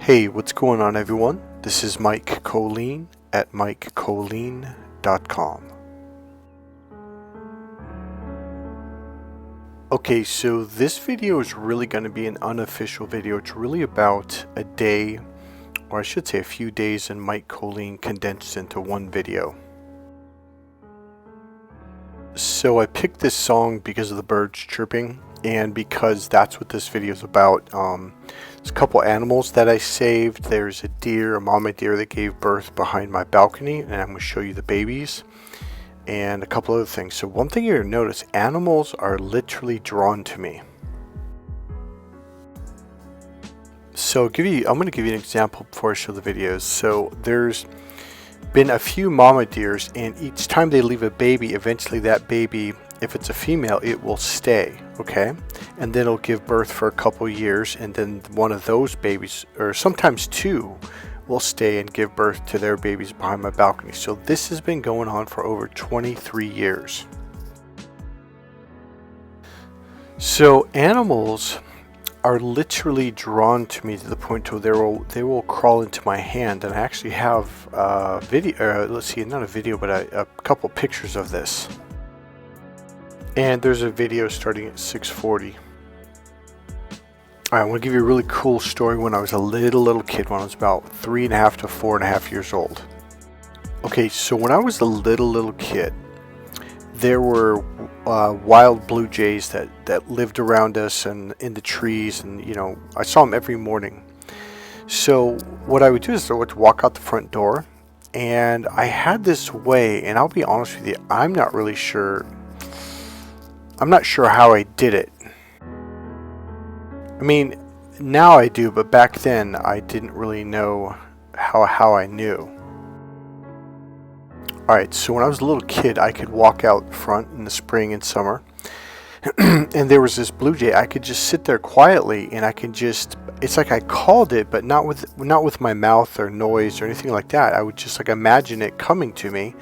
Hey, what's going on everyone? This is Mike Kollin at MikeKollin.com. Okay, so this video is really going to be an unofficial video. It's really about a day, or I should say a few days in Mike Kollin condensed into one video. So I picked this song because of the birds chirping and because that's what this video is about. There's a couple animals that I saved. There's a deer, a mama deer that gave birth behind my balcony, and I'm going to show you the babies and a couple other things. So one thing you're going to notice, animals are literally drawn to me. So I'm going to give you an example before I show the videos. So there's been a few mama deers, and each time they leave a baby, eventually that baby, if it's a female, it will stay, okay? And then it'll give birth for a couple years, and then one of those babies, or sometimes two, will stay and give birth to their babies behind my balcony. So this has been going on for over 23 years. So animals are literally drawn to me to the point where they will crawl into my hand, and I actually have a video, let's see, not a video, but a couple pictures of this. And there's a video starting at 6:40. Alright, I want to give you a really cool story when I was a little kid, when I was about 3.5 to 4.5 years old. Okay, so when I was a little kid, there were wild blue jays that lived around us and in the trees, and you know, I saw them every morning. So what I would do is I would walk out the front door, and I had this way, and I'll be honest with you, I'm not sure how I did it. I mean, now I do, but back then I didn't really know how I knew. Alright, so when I was a little kid, I could walk out front in the spring and summer, and there was this blue jay. I could just sit there quietly, and I could just, it's like I called it, but not with my mouth or noise or anything like that. I would just like imagine it coming to me,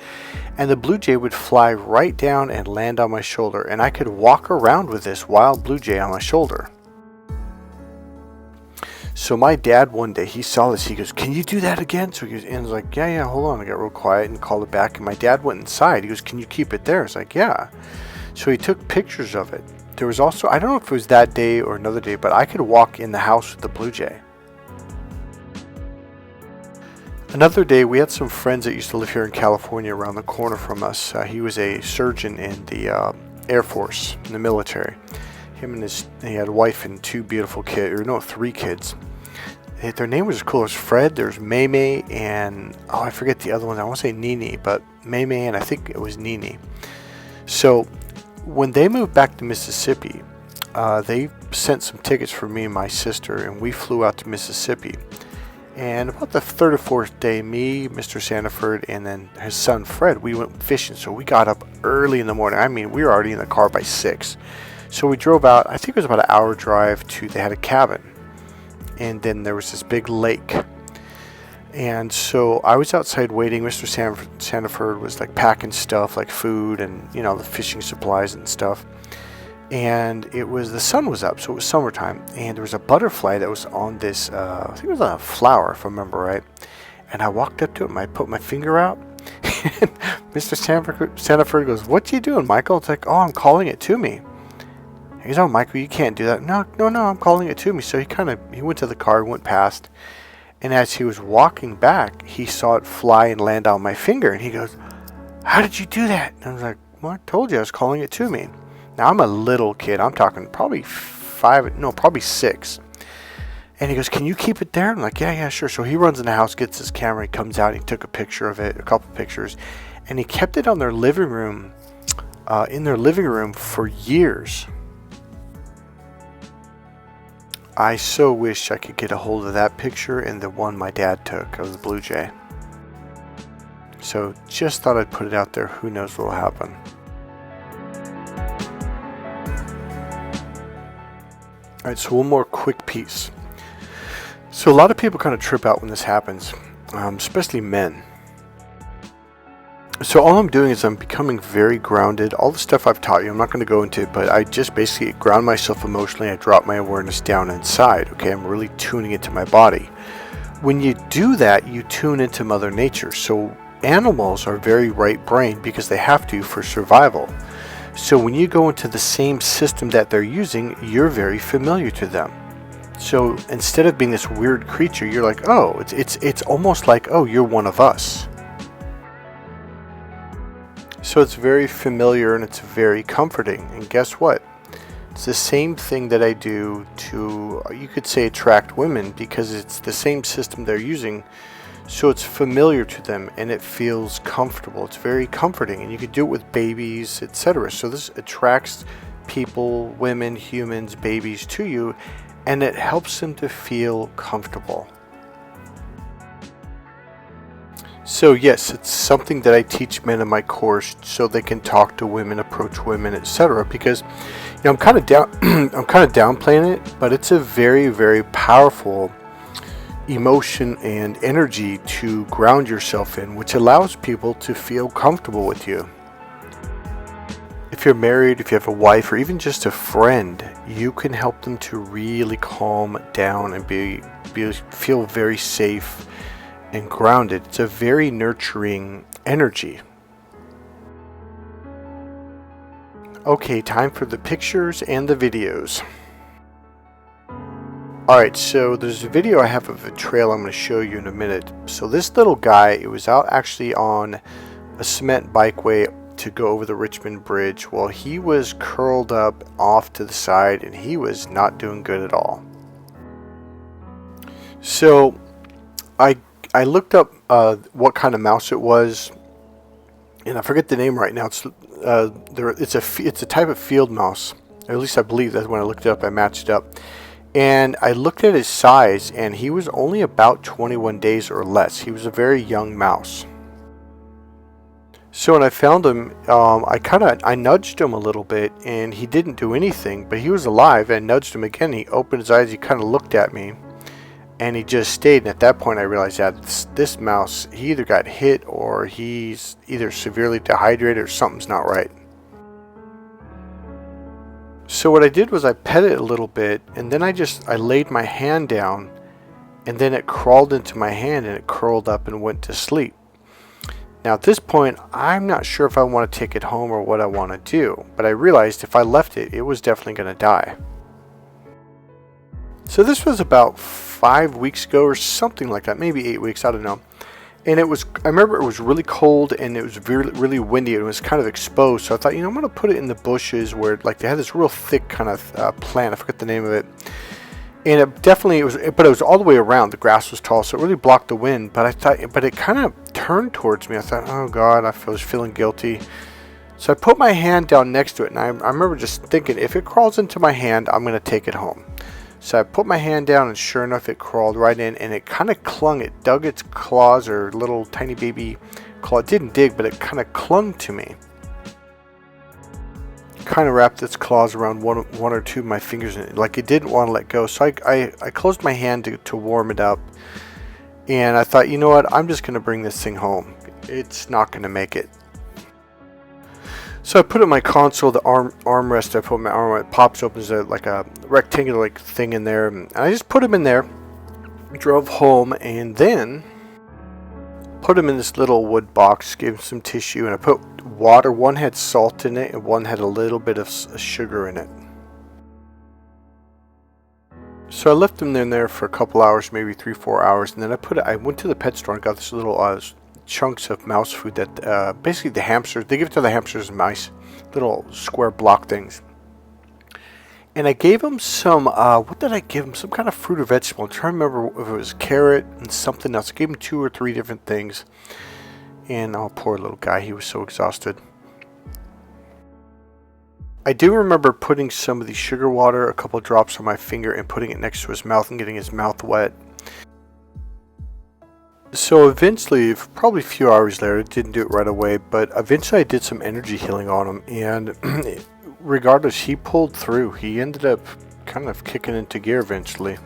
and the blue jay would fly right down and land on my shoulder, and I could walk around with this wild blue jay on my shoulder. So my dad one day, he saw this, he goes, "Can you do that again?" So he goes, and I was like, yeah, hold on. I got real quiet and called it back, and my dad went inside. He goes, "Can you keep it there?" I was like, yeah. So he took pictures of it. There was also, I don't know if it was that day or another day, but I could walk in the house with the blue jay. Another day, we had some friends that used to live here in California around the corner from us. He was a surgeon in the Air Force, in the military. He had a wife and two beautiful kids, or no, 3 kids. Their name was as cool as Fred. There's May, and I forget the other one. I want to say Nini, but May, and I think it was Nini. So when they moved back to Mississippi, they sent some tickets for me and my sister, and we flew out to Mississippi. And about the 3rd or 4th day, me, Mr. Sandiford, and then his son Fred, we went fishing. So we got up early in the morning. I mean, we were already in the car by 6. So we drove out, I think it was about an hour drive to, they had a cabin. And then there was this big lake. And so I was outside waiting. Mr. Sandiford was like packing stuff like food and, you know, the fishing supplies and stuff. And the sun was up, so it was summertime. And there was a butterfly that was on this, I think it was on a flower, if I remember right. And I walked up to it and I put my finger out. And Mr. Sandiford goes, "What you doing, Michael?" It's like, "Oh, I'm calling it to me." He goes, "Oh, Michael, you can't do that." No, I'm calling it to me. So he went to the car, went past, and as he was walking back, he saw it fly and land on my finger, and he goes, "How did you do that?" And I was like, "Well, I told you I was calling it to me." Now, I'm a little kid. I'm talking probably 6. And he goes, "Can you keep it there?" I'm like, yeah, sure. So he runs in the house, gets his camera, he comes out, he took a picture of it, a couple pictures, and he kept it on their living room, in their living room for years. I so wish I could get a hold of that picture and the one my dad took of the blue jay. So just thought I'd put it out there. Who knows what will happen. Alright, so one more quick piece. So a lot of people kind of trip out when this happens, especially men. So all I'm doing is I'm becoming very grounded. All the stuff I've taught you, I'm not going to go into it, but I just basically ground myself emotionally. I drop my awareness down inside. Okay, I'm really tuning into my body. When you do that, you tune into Mother Nature. So animals are very right-brained because they have to for survival. So when you go into the same system that they're using, you're very familiar to them. So instead of being this weird creature, you're like, oh, it's almost like, oh, you're one of us. So it's very familiar and it's very comforting. And guess what? It's the same thing that I do to, you could say, attract women, because it's the same system they're using. So it's familiar to them and it feels comfortable. It's very comforting, and you could do it with babies, etc. So this attracts people, women, humans, babies to you, and it helps them to feel comfortable. So yes, it's something that I teach men in my course so they can talk to women, approach women, etc. Because I'm kind of downplaying it, but it's a very, very powerful emotion and energy to ground yourself in, which allows people to feel comfortable with you. If you're married, if you have a wife, or even just a friend, you can help them to really calm down and feel very safe and grounded. It's a very nurturing energy. Okay, time for the pictures and the videos. Alright, so there's a video I have of a trail I'm going to show you in a minute. So this little guy, it was out actually on a cement bikeway to go over the Richmond Bridge. Well, he was curled up off to the side and he was not doing good at all. So I looked up what kind of mouse it was, and I forget the name right now. It's a type of field mouse, or at least I believe that's when I looked it up. I matched it up, and I looked at his size, and he was only about 21 days or less. He was a very young mouse. So when I found him, I nudged him a little bit, and he didn't do anything, but he was alive. I nudged him again. He opened his eyes. He kind of looked at me. And he just stayed, and at that point I realized that this mouse, he either got hit or he's either severely dehydrated or something's not right. So what I did was I pet it a little bit, and then I laid my hand down, and then it crawled into my hand and it curled up and went to sleep. Now at this point, I'm not sure if I want to take it home or what I want to do, but I realized if I left it, it was definitely going to die. So this was about 5 weeks ago or something like that, maybe 8 weeks, I don't know. And I remember it was really cold and it was really, really windy and it was kind of exposed. So I thought, I'm going to put it in the bushes where they had this real thick kind of plant. I forget the name of it. And but it was all the way around. The grass was tall, so it really blocked the wind. But it kind of turned towards me. I thought, oh God, I was feeling guilty. So I put my hand down next to it, and I remember just thinking, if it crawls into my hand, I'm going to take it home. So I put my hand down, and sure enough, it crawled right in, and it kind of clung. It dug its claws, or little tiny baby claw. It didn't dig, but it kind of clung to me. It kind of wrapped its claws around one or two of my fingers, and like it didn't want to let go. So I closed my hand to warm it up, and I thought, you know what? I'm just going to bring this thing home. It's not going to make it. So I put it in my console, the armrest. I put my arm on it. Pops open like a rectangular thing in there. And I just put him in there, drove home, and then put him in this little wood box, gave him some tissue, and I put water. One had salt in it, and one had a little bit of sugar in it. So I left him in there for a couple hours, maybe 3-4 hours, and then I went to the pet store and got this little chunks of mouse food that basically the hamsters, they give it to the hamsters and mice, little square block things. And I gave them some, what did I give them? Some kind of fruit or vegetable. I'm trying to remember if it was carrot and something else. I gave him 2 or 3 different things. And oh, poor little guy, he was so exhausted. I do remember putting some of the sugar water, a couple drops on my finger, and putting it next to his mouth and getting his mouth wet. So eventually, probably a few hours later, I didn't do it right away, but eventually I did some energy healing on him, and regardless, he pulled through. He ended up kind of kicking into gear eventually.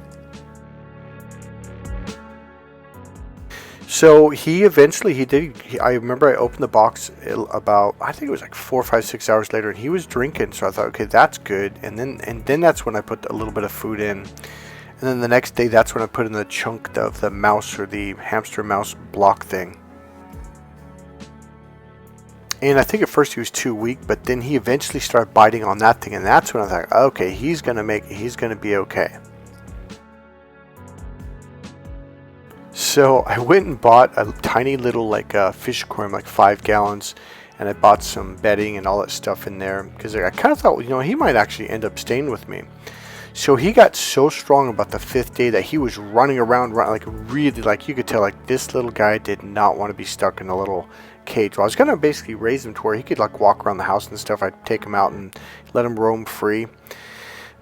So he did. I remember I opened the box about, I think it was like 4, 5, 6 hours later, and he was drinking. So I thought, okay, that's good. And then that's when I put a little bit of food in. And then the next day, that's when I put in the chunk of the mouse or the hamster mouse block thing. And I think at first he was too weak, but then he eventually started biting on that thing, and that's when I thought, okay, he's gonna be okay. So I went and bought a tiny little fish aquarium, like 5 gallons, and I bought some bedding and all that stuff in there because I kind of thought, he might actually end up staying with me. So he got so strong about the 5th day that he was running around, really, you could tell, this little guy did not want to be stuck in a little cage. Well, I was going to basically raise him to where he could walk around the house and stuff. I'd take him out and let him roam free.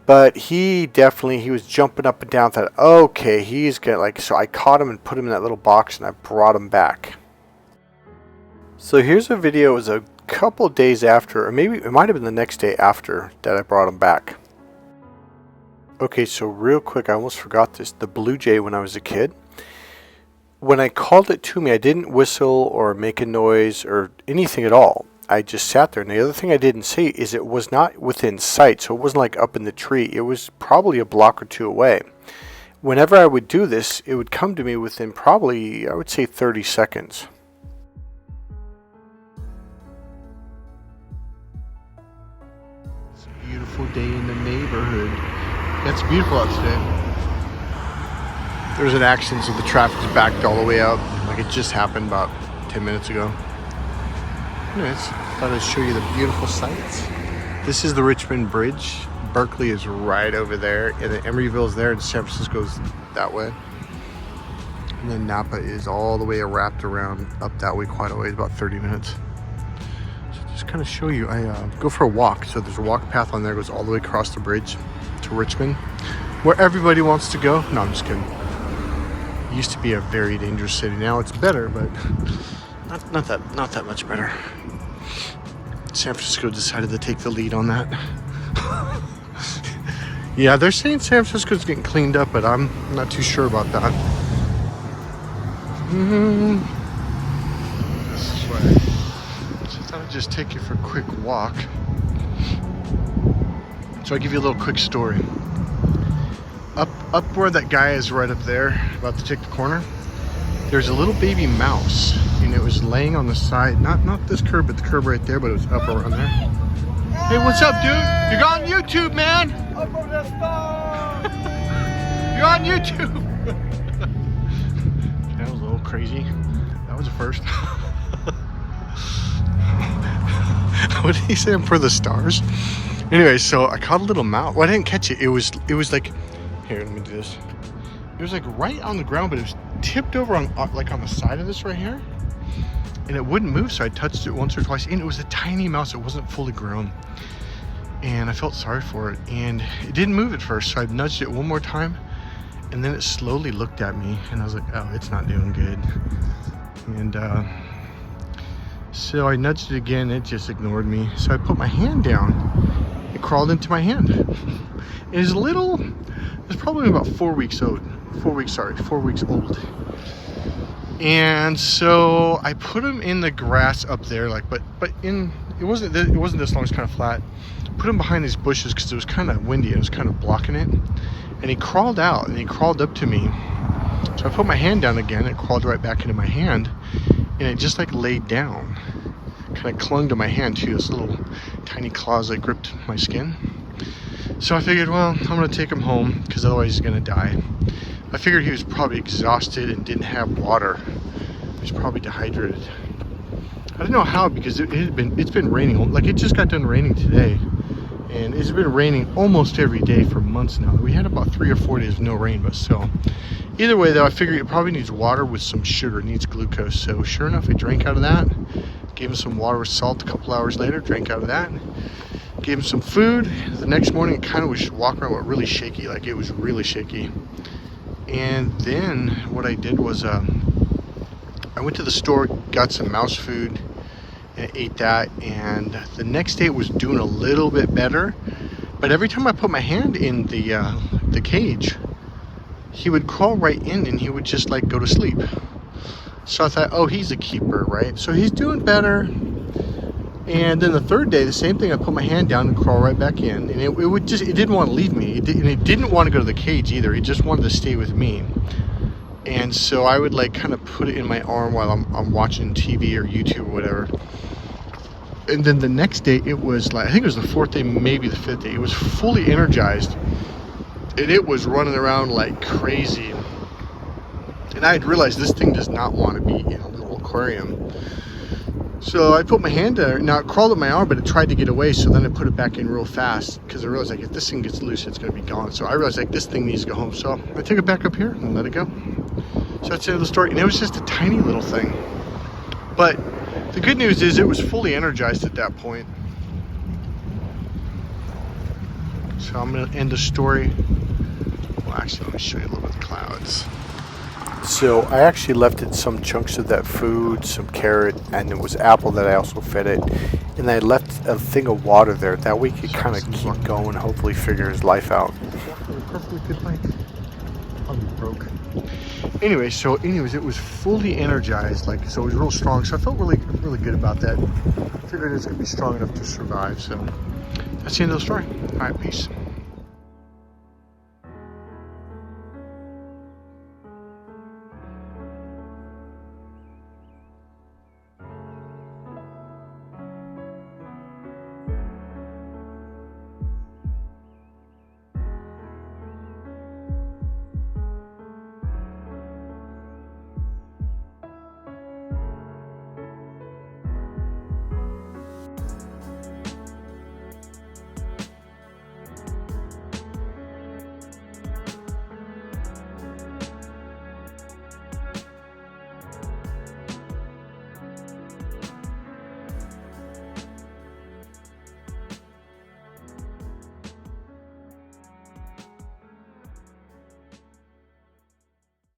But he was jumping up and down. Thought, okay, he's going to, so I caught him and put him in that little box and I brought him back. So here's a video. It was a couple days after, or maybe it might have been the next day after that I brought him back. Okay, so real quick, I almost forgot this. The blue jay, when I was a kid, when I called it to me, I didn't whistle or make a noise or anything at all. I just sat there. And the other thing I didn't say is it was not within sight, so it wasn't up in the tree. It was probably a block or 2 away. Whenever I would do this, it would come to me within probably, I would say, 30 seconds. It's a beautiful day in the neighborhood. It's beautiful out today. There was an accident, so the traffic's backed all the way out. It just happened about 10 minutes ago. Anyways, thought I'd show you the beautiful sights. This is the Richmond Bridge. Berkeley is right over there, and then Emeryville's there, and San Francisco's that way. And then Napa is all the way wrapped around up that way quite a ways, about 30 minutes. So just kind of show you, I go for a walk. So there's a walk path on there, goes all the way across the bridge to Richmond, where everybody wants to go. No, I'm just kidding. It used to be a very dangerous city. Now it's better, but not that much better. San Francisco decided to take the lead on that. Yeah, they're saying San Francisco's getting cleaned up, but I'm not too sure about that. This way. So I thought I'd just take you for a quick walk. So I'll give you a little quick story. Up where that guy is right up there, about to take the corner, there's a little baby mouse, and it was laying on the side, not this curb, but the curb right there, but it was up around there. Hey, what's up, dude? You're on YouTube, man! You're on YouTube! That was a little crazy. That was a first. What did he say? I'm for the stars? Anyway, so I caught a little mouse. Well, I didn't catch it. It was like, here, let me do this. It was right on the ground, but it was tipped over on the side of this right here, and it wouldn't move. So I touched it once or twice, and it was a tiny mouse. It wasn't fully grown, and I felt sorry for it, and it didn't move at first. So I nudged it one more time, and then it slowly looked at me, and I was like, oh, it's not doing good. And so I nudged it again. It just ignored me. So I put my hand down. It crawled into my hand. It is little. It's probably about 4 weeks old. 4 weeks old. And so I put him in the grass up there, but it wasn't this long. It's kind of flat. Put him behind these bushes because it was kind of windy and it was kind of blocking it. And he crawled out and he crawled up to me. So I put my hand down again. It crawled right back into my hand, and it just laid down, kind of clung to my hand too. This little tiny claws that gripped my skin. So I figured, well, I'm gonna take him home because otherwise he's gonna die. I figured he was probably exhausted and didn't have water. He was probably dehydrated. I didn't know how, because it's been raining. It just got done raining today, and it's been raining almost every day for months now. We had about 3 or 4 days of no rain, but still. Either way, though, I figured it probably needs water with some sugar. It needs glucose. So sure enough, I drank out of that. Gave him some water with salt a couple hours later. Drank out of that. Gave him some food. The next morning, it kind of was walking around really shaky. It was really shaky. And then what I did was I went to the store, got some mouse food, and ate that. And the next day, it was doing a little bit better. But every time I put my hand in the cage, he would crawl right in and he would just go to sleep. So I thought, oh, he's a keeper, right? So he's doing better. And then the third day, the same thing. I put my hand down and crawl right back in, and it didn't want to leave me. And it didn't want to go to the cage either. It just wanted to stay with me. And so I would like kind of put it in my arm while I'm watching TV or YouTube or whatever. And then the next day, it was like, I think it was the fourth day, maybe the fifth day. It was fully energized, and it was running around like crazy. And I had realized this thing does not want to be in a little aquarium. So I put my hand there. Now it crawled up my arm, but it tried to get away. So then I put it back in real fast because I realized like if this thing gets loose, it's going to be gone. So I realized like this thing needs to go home. So I took it back up here and let it go. So that's the end of the story. And it was just a tiny little thing. But the good news is it was fully energized at that point. So I'm going to end the story. Well, actually, let me show you a little bit of the clouds. So I actually left it some chunks of that food, some carrot, and it was apple that I also fed it. And I left a thing of water there. That way it could kind of keep going, hopefully figure his life out. Perfectly good bike. Broke. Anyway, it was fully energized, like, so it was real strong. So I felt really good about that. Figured it was going to be strong enough to survive. So that's the end of the story. All right, peace.